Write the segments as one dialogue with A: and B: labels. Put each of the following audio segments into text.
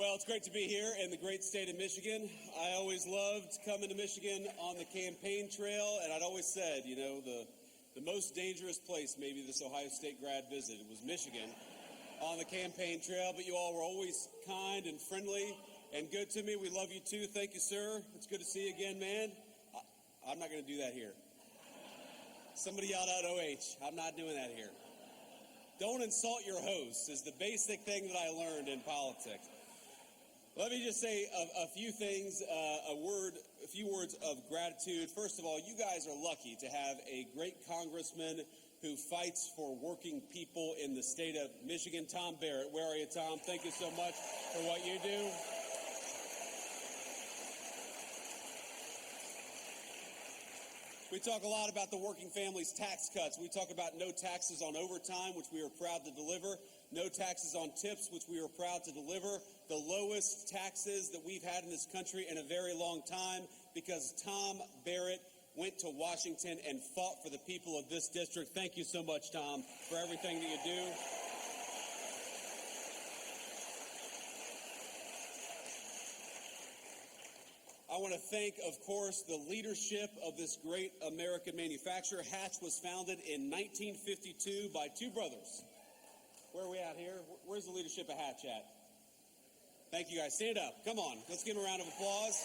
A: Well, it's great to be here in the great state of Michigan. I always loved coming to Michigan on the campaign trail, and I'd always said, you know, the most dangerous place maybe this Ohio State grad visited was Michigan on the campaign trail, but you all were always kind and friendly and good to me. We love you too. Thank you, sir. It's good to see you again, man. I'm not going to do that here. Somebody yelled out OH. I'm not doing that here. Don't insult your hosts is the basic thing that I learned in politics. Let me just say a few things, a few words of gratitude. First of all, you guys are lucky to have a great congressman who fights for working people in the state of Michigan. Tom Barrett, where are you, Tom? Thank you so much for what you do. We talk a lot about the working families tax cuts. We talk about no taxes on overtime, which we are proud to deliver. No taxes on tips, which we are proud to deliver. The lowest taxes that we've had in this country in a very long time because Tom Barrett went to Washington and fought for the people of this district. Thank you so much, Tom, for everything that you do. I want to thank, of course, the leadership of this great American manufacturer. Hatch was founded in 1952 by two brothers. Where are we at here? Where's the leadership of Hatch at? Thank you, guys. Stand up. Come on. Let's give them a round of applause.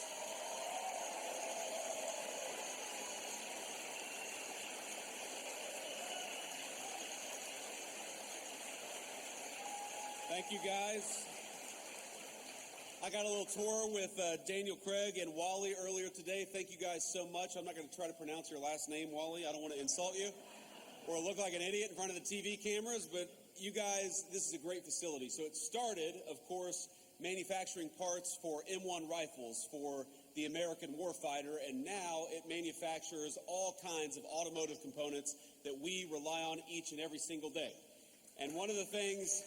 A: Thank you, guys. I got a little tour with Daniel Craig and Wally earlier today. Thank you guys so much. I'm not going to try to pronounce your last name, Wally. I don't want to insult you or look like an idiot in front of the TV cameras, but you guys, this is a great facility. So it started, of course, manufacturing parts for M1 rifles for the American warfighter, and now it manufactures all kinds of automotive components that we rely on each and every single day. And one of the things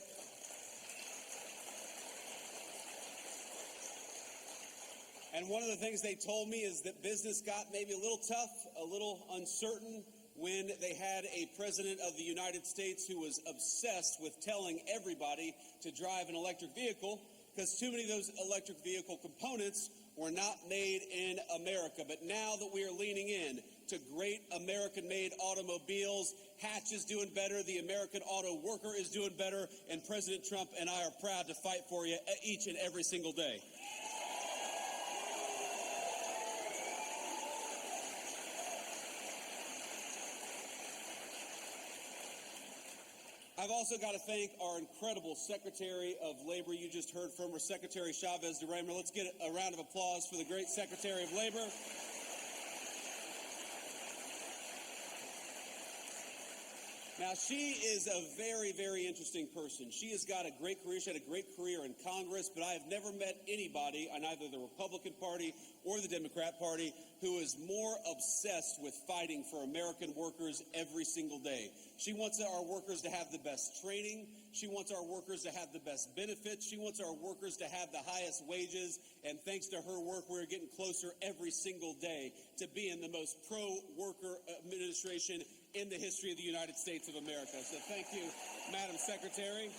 A: they told me is that business got maybe a little tough, a little uncertain when they had a president of the United States who was obsessed with telling everybody to drive an electric vehicle because too many of those electric vehicle components were not made in America. But now that we are leaning in to great American-made automobiles, Hatch is doing better, the American auto worker is doing better, and President Trump and I are proud to fight for you each and every single day. I've also got to thank our incredible Secretary of Labor. You just heard from her, Secretary Chavez DeRaymer. Let's get a round of applause for the great Secretary of Labor. Now, she is a very, very interesting person. She has got a great career. She had a great career in Congress, but I have never met anybody on either the Republican Party or the Democrat Party who is more obsessed with fighting for American workers every single day. She wants our workers to have the best training. She wants our workers to have the best benefits. She wants our workers to have the highest wages. And thanks to her work, we're getting closer every single day to being the most pro-worker administration in the history of the United States of America. So thank you, Madam Secretary.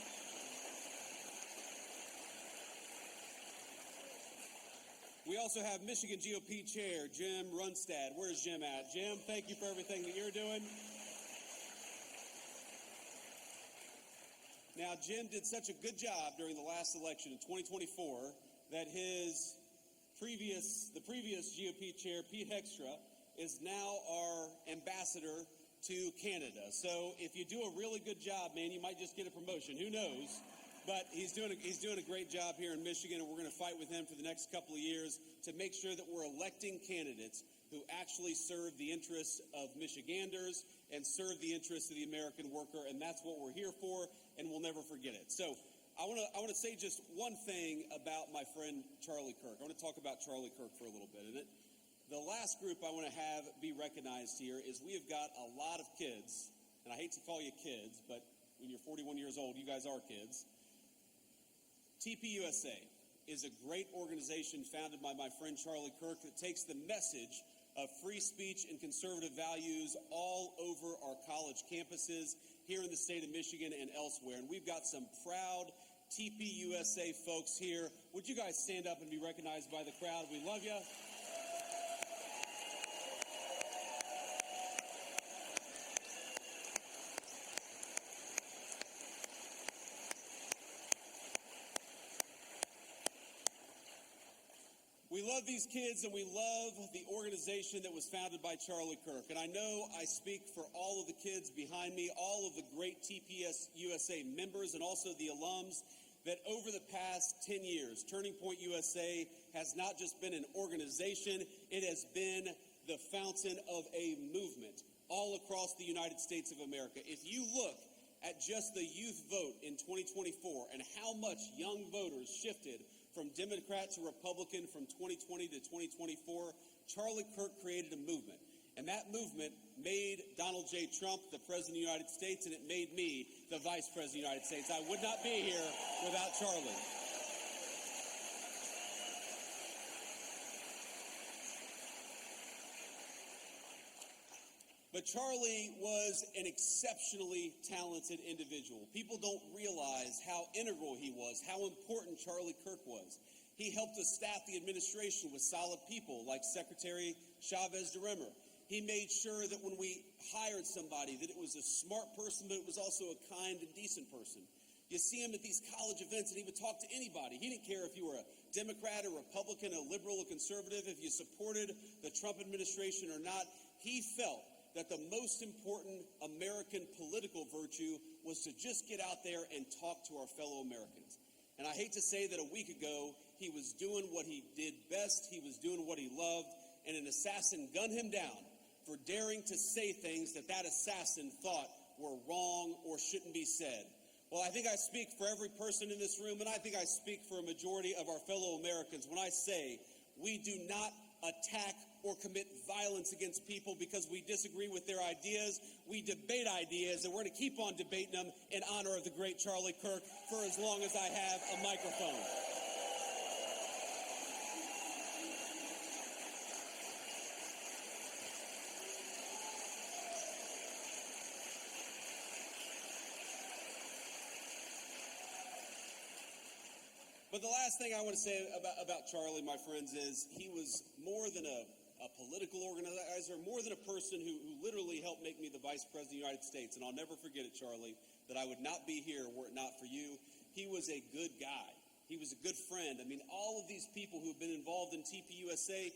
A: We also have Michigan GOP Chair Jim Runstad. Where's Jim at? Jim, thank you for everything that you're doing. Now, Jim did such a good job during the last election in 2024 that the previous GOP chair, Pete Heckstra, is now our ambassador to Canada. So if you do a really good job, man, you might just get a promotion. Who knows? But he's doing a great job here in Michigan, and we're going to fight with him for the next couple of years to make sure that we're electing candidates who actually serve the interests of Michiganders and serve the interests of the American worker, and that's what we're here for, and we'll never forget it. So I want to say just one thing about my friend Charlie Kirk. I want to talk about Charlie Kirk for a little bit. And the last group I want to have be recognized here is we have got a lot of kids, and I hate to call you kids, but when you're 41 years old, you guys are kids. TPUSA is a great organization founded by my friend Charlie Kirk that takes the message of free speech and conservative values all over our college campuses here in the state of Michigan and elsewhere. And we've got some proud TPUSA folks here. Would you guys stand up and be recognized by the crowd? We love you. We love these kids, and we love the organization that was founded by Charlie Kirk. And I know I speak for all of the kids behind me, all of the great TPS USA members, and also the alums, that over the past 10 years, Turning Point USA has not just been an organization, it has been the fountain of a movement all across the United States of America. If you look at just the youth vote in 2024 and how much young voters shifted from Democrat to Republican from 2020 to 2024, Charlie Kirk created a movement. And that movement made Donald J. Trump the President of the United States, and it made me the Vice President of the United States. I would not be here without Charlie. But Charlie was an exceptionally talented individual. People don't realize how integral he was, how important Charlie Kirk was. He helped us staff the administration with solid people like Secretary Chavez DeRemer. He made sure that when we hired somebody, that it was a smart person, but it was also a kind and decent person. You see him at these college events, and he would talk to anybody. He didn't care if you were a Democrat, a Republican, a liberal, a conservative, if you supported the Trump administration or not. He felt that the most important American political virtue was to just get out there and talk to our fellow Americans. And I hate to say that a week ago, he was doing what he did best, he was doing what he loved, and an assassin gunned him down for daring to say things that assassin thought were wrong or shouldn't be said. Well, I think I speak for every person in this room, and I think I speak for a majority of our fellow Americans when I say we do not attack or commit violence against people because we disagree with their ideas. We debate ideas, and we're going to keep on debating them in honor of the great Charlie Kirk for as long as I have a microphone. But the last thing I want to say about Charlie, my friends, is he was more than a political organizer, more than a person who literally helped make me the Vice President of the United States. And I'll never forget it, Charlie, that I would not be here were it not for you. He was a good guy. He was a good friend. I mean, all of these people who have been involved in TPUSA,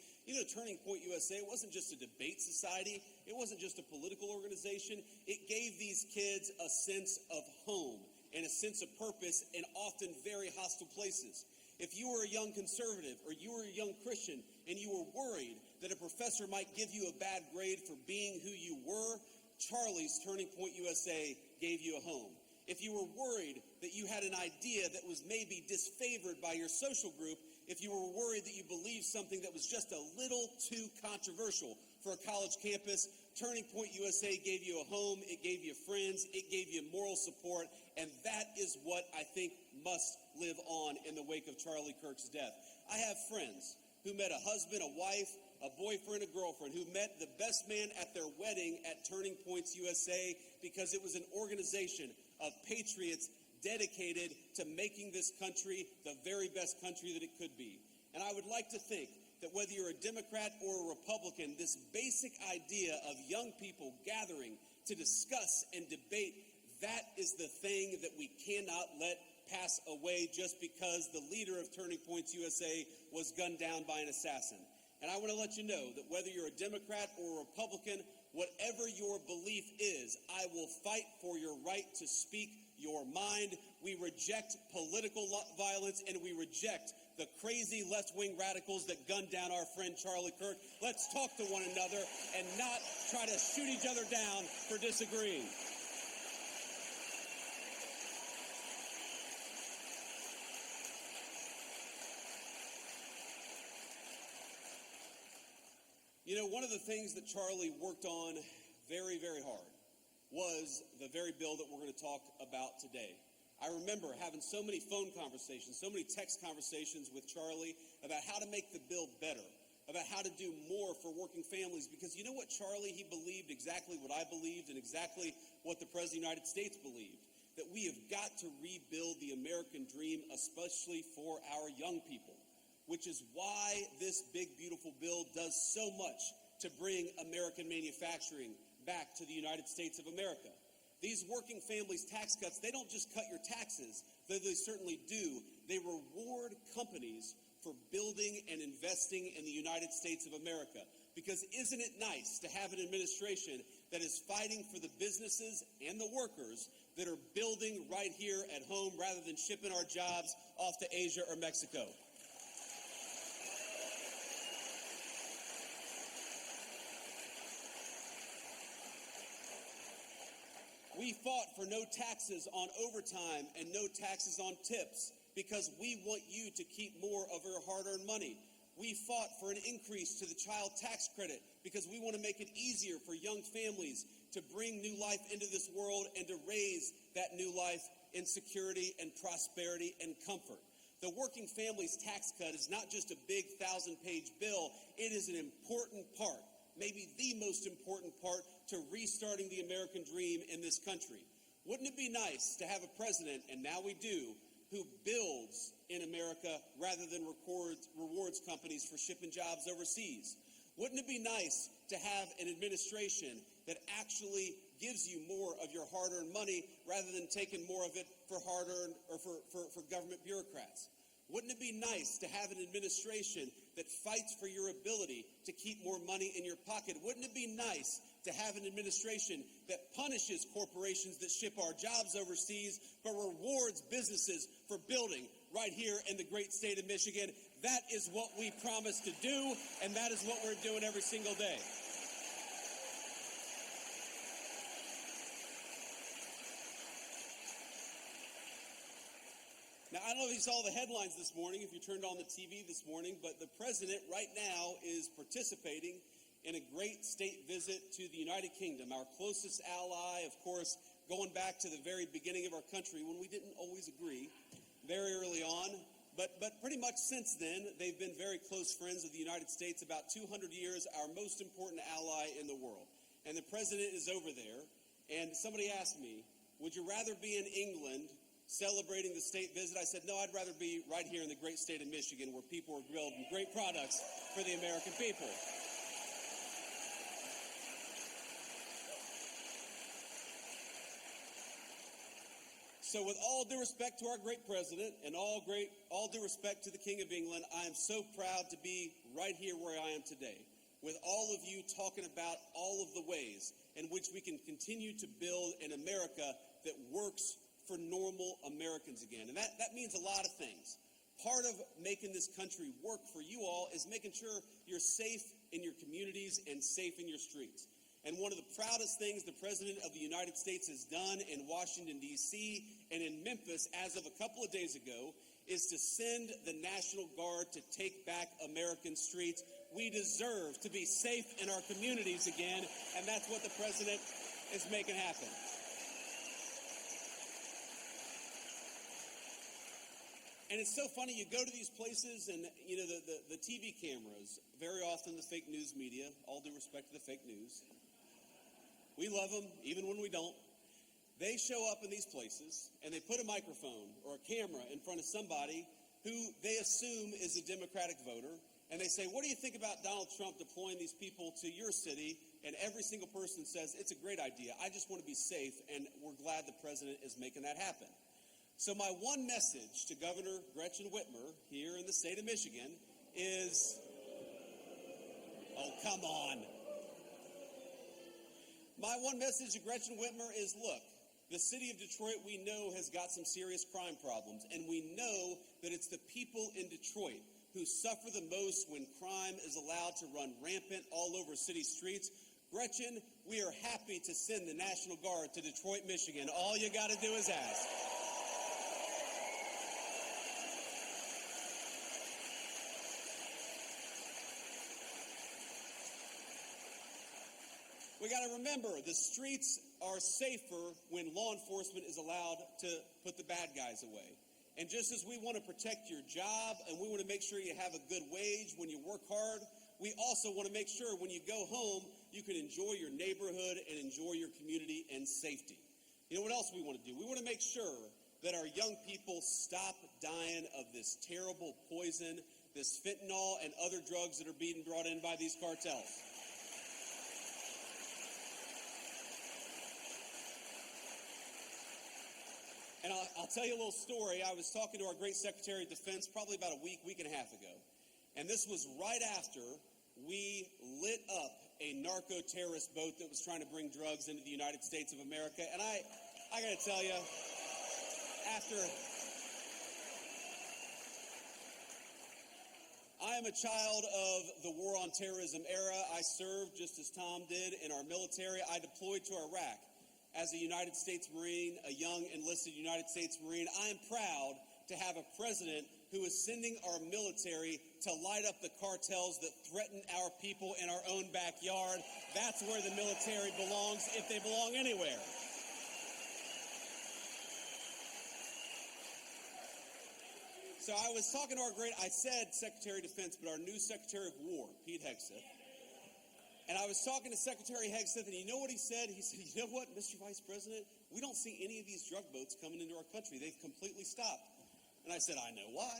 A: Turning Point USA, it wasn't just a debate society. It wasn't just a political organization. It gave these kids a sense of home and a sense of purpose in often very hostile places. If you were a young conservative or you were a young Christian and you were worried that a professor might give you a bad grade for being who you were, Charlie's Turning Point USA gave you a home. If you were worried that you had an idea that was maybe disfavored by your social group, if you were worried that you believed something that was just a little too controversial for a college campus, Turning Point USA gave you a home, it gave you friends, it gave you moral support, and that is what I think must live on in the wake of Charlie Kirk's death. I have friends who met a husband, a wife, a boyfriend, a girlfriend, who met the best man at their wedding at Turning Points USA because it was an organization of patriots dedicated to making this country the very best country that it could be. And I would like to think that whether you're a Democrat or a Republican, this basic idea of young people gathering to discuss and debate, that is the thing that we cannot let pass away just because the leader of Turning Points USA was gunned down by an assassin. And I want to let you know that whether you're a Democrat or a Republican, whatever your belief is, I will fight for your right to speak your mind. We reject political violence, and we reject the crazy left-wing radicals that gunned down our friend Charlie Kirk. Let's talk to one another and not try to shoot each other down for disagreeing. One of the things that Charlie worked on very, very hard was the very bill that we're going to talk about today. I remember having so many phone conversations, so many text conversations with Charlie about how to make the bill better, about how to do more for working families, because you know what, Charlie, he believed exactly what I believed and exactly what the President of the United States believed, that we have got to rebuild the American dream, especially for our young people, which is why this big, beautiful bill does so much to bring American manufacturing back to the United States of America. These working families tax cuts, they don't just cut your taxes, though they certainly do. They reward companies for building and investing in the United States of America. Because isn't it nice to have an administration that is fighting for the businesses and the workers that are building right here at home rather than shipping our jobs off to Asia or Mexico? We fought for no taxes on overtime and no taxes on tips because we want you to keep more of your hard-earned money. We fought for an increase to the child tax credit because we want to make it easier for young families to bring new life into this world and to raise that new life in security and prosperity and comfort. The working families tax cut is not just a big 1,000-page bill. It is an important part, maybe the most important part, to restarting the American dream in this country. Wouldn't it be nice to have a president, and now we do, who builds in America rather than rewards companies for shipping jobs overseas? Wouldn't it be nice to have an administration that actually gives you more of your hard-earned money rather than taking more of it for hard-earned or for government bureaucrats? Wouldn't it be nice to have an administration that fights for your ability to keep more money in your pocket? Wouldn't it be nice to have an administration that punishes corporations that ship our jobs overseas but rewards businesses for building right here in the great state of Michigan? That is what we promised to do, and that is what we're doing every single day. Now, I don't know if you saw the headlines this morning, if you turned on the TV this morning, but the president right now is participating in a great state visit to the United Kingdom, our closest ally, of course, going back to the very beginning of our country when we didn't always agree very early on. But pretty much since then, they've been very close friends of the United States, about 200 years, our most important ally in the world. And the president is over there, and somebody asked me, would you rather be in England celebrating the state visit? I said, no, I'd rather be right here in the great state of Michigan where people are building great products for the American people. So with all due respect to our great president and all due respect to the King of England, I am so proud to be right here where I am today, with all of you talking about all of the ways in which we can continue to build an America that works for normal Americans again. And that means a lot of things. Part of making this country work for you all is making sure you're safe in your communities and safe in your streets. And one of the proudest things the President of the United States has done in Washington, D.C. and in Memphis as of a couple of days ago is to send the National Guard to take back American streets. We deserve to be safe in our communities again, and that's what the President is making happen. And it's so funny, you go to these places and, you know, the TV cameras, very often the fake news media, all due respect to the fake news. We love them, even when we don't. They show up in these places, and they put a microphone or a camera in front of somebody who they assume is a Democratic voter, and they say, what do you think about Donald Trump deploying these people to your city? And every single person says, it's a great idea. I just want to be safe, and we're glad the president is making that happen. So my one message to Governor Gretchen Whitmer here in the state of Michigan is, oh, come on. My one message to Gretchen Whitmer is, look, the city of Detroit, we know, has got some serious crime problems, and we know that it's the people in Detroit who suffer the most when crime is allowed to run rampant all over city streets. Gretchen, we are happy to send the National Guard to Detroit, Michigan. All you got to do is ask. We got to remember, the streets are safer when law enforcement is allowed to put the bad guys away. And just as we want to protect your job and we want to make sure you have a good wage when you work hard, we also want to make sure when you go home, you can enjoy your neighborhood and enjoy your community in safety. You know what else we want to do? We want to make sure that our young people stop dying of this terrible poison, this fentanyl and other drugs that are being brought in by these cartels. And I'll tell you a little story. I was talking to our great Secretary of Defense probably about a week and a half ago. And this was right after we lit up a narco-terrorist boat that was trying to bring drugs into the United States of America. And I got to tell you, I am a child of the war on terrorism era. I served, just as Tom did, in our military. I deployed to Iraq as a United States Marine, a young enlisted United States Marine. I am proud to have a president who is sending our military to light up the cartels that threaten our people in our own backyard. That's where the military belongs, if they belong anywhere. So I was talking to I said Secretary of Defense, but our new Secretary of War, Pete Hegseth. And I was talking to Secretary Hegseth, and you know what he said? He said, you know what, Mr. Vice President, we don't see any of these drug boats coming into our country. They've completely stopped. And I said, I know why.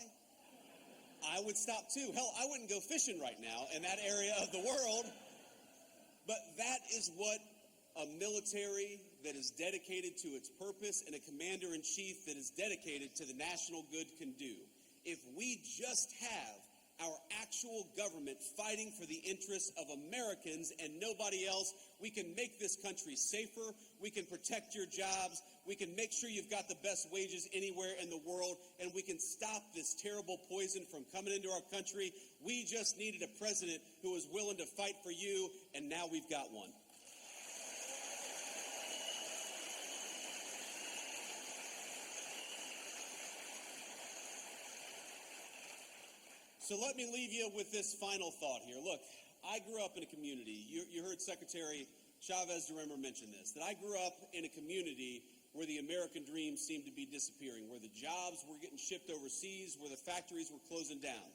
A: I would stop too. Hell, I wouldn't go fishing right now in that area of the world. But that is what a military that is dedicated to its purpose and a commander-in-chief that is dedicated to the national good can do. If we just have our actual government fighting for the interests of Americans and nobody else, we can make this country safer, we can protect your jobs, we can make sure you've got the best wages anywhere in the world, and we can stop this terrible poison from coming into our country. We just needed a president who was willing to fight for you, and now we've got one. So let me leave you with this final thought here. Look, I grew up in a community. You heard Secretary Chavez DeRemmer mention this, that I grew up in a community where the American dream seemed to be disappearing, where the jobs were getting shipped overseas, where the factories were closing down.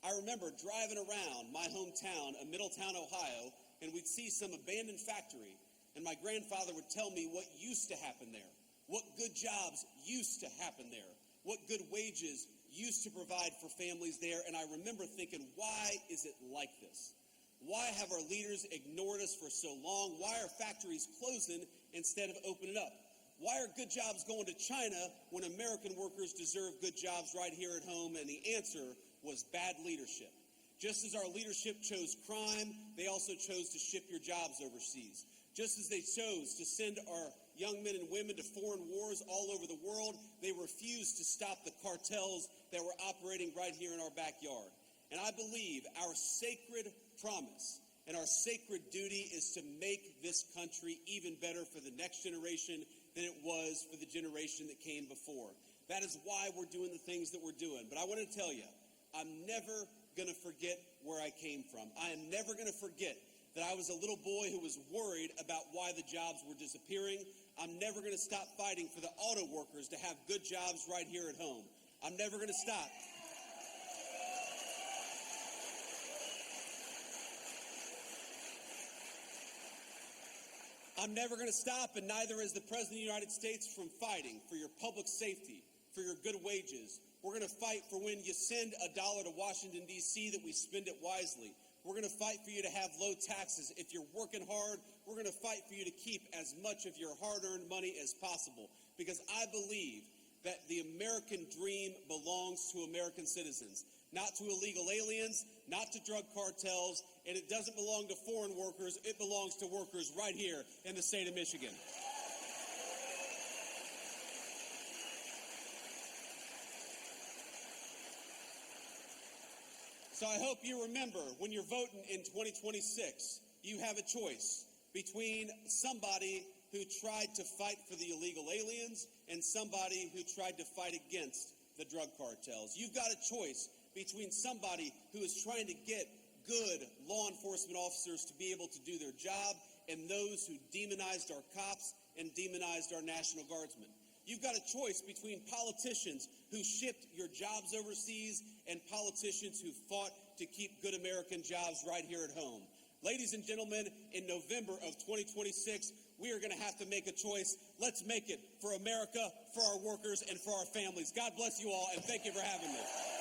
A: I remember driving around my hometown of Middletown, Ohio, and we'd see some abandoned factory, and my grandfather would tell me what used to happen there, what good jobs used to happen there, what good wages used to provide for families there. And I remember thinking, why is it like this? Why have our leaders ignored us for so long? Why are factories closing instead of opening up? Why are good jobs going to China when American workers deserve good jobs right here at home? And the answer was bad leadership. Just as our leadership chose crime, they also chose to ship your jobs overseas. Just as they chose to send our young men and women to foreign wars all over the world, they refused to stop the cartels that were operating right here in our backyard. And I believe our sacred promise and our sacred duty is to make this country even better for the next generation than it was for the generation that came before. That is why we're doing the things that we're doing. But I want to tell you, I'm never going to forget where I came from. I am never going to forget that I was a little boy who was worried about why the jobs were disappearing. I'm never going to stop fighting for the auto workers to have good jobs right here at home. I'm never going to stop. I'm never going to stop, and neither is the President of the United States, from fighting for your public safety, for your good wages. We're going to fight for when you send $1 to Washington, D.C., that we spend it wisely. We're going to fight for you to have low taxes. If you're working hard, we're going to fight for you to keep as much of your hard-earned money as possible. Because I believe that the American dream belongs to American citizens, not to illegal aliens, not to drug cartels, and it doesn't belong to foreign workers. It belongs to workers right here in the state of Michigan. So I hope you remember, when you're voting in 2026, you have a choice between somebody who tried to fight for the illegal aliens and somebody who tried to fight against the drug cartels. You've got a choice between somebody who is trying to get good law enforcement officers to be able to do their job and those who demonized our cops and demonized our National Guardsmen. You've got a choice between politicians who shipped your jobs overseas and politicians who fought to keep good American jobs right here at home. Ladies and gentlemen, in November of 2026, we are going to have to make a choice. Let's make it for America, for our workers, and for our families. God bless you all, and thank you for having me.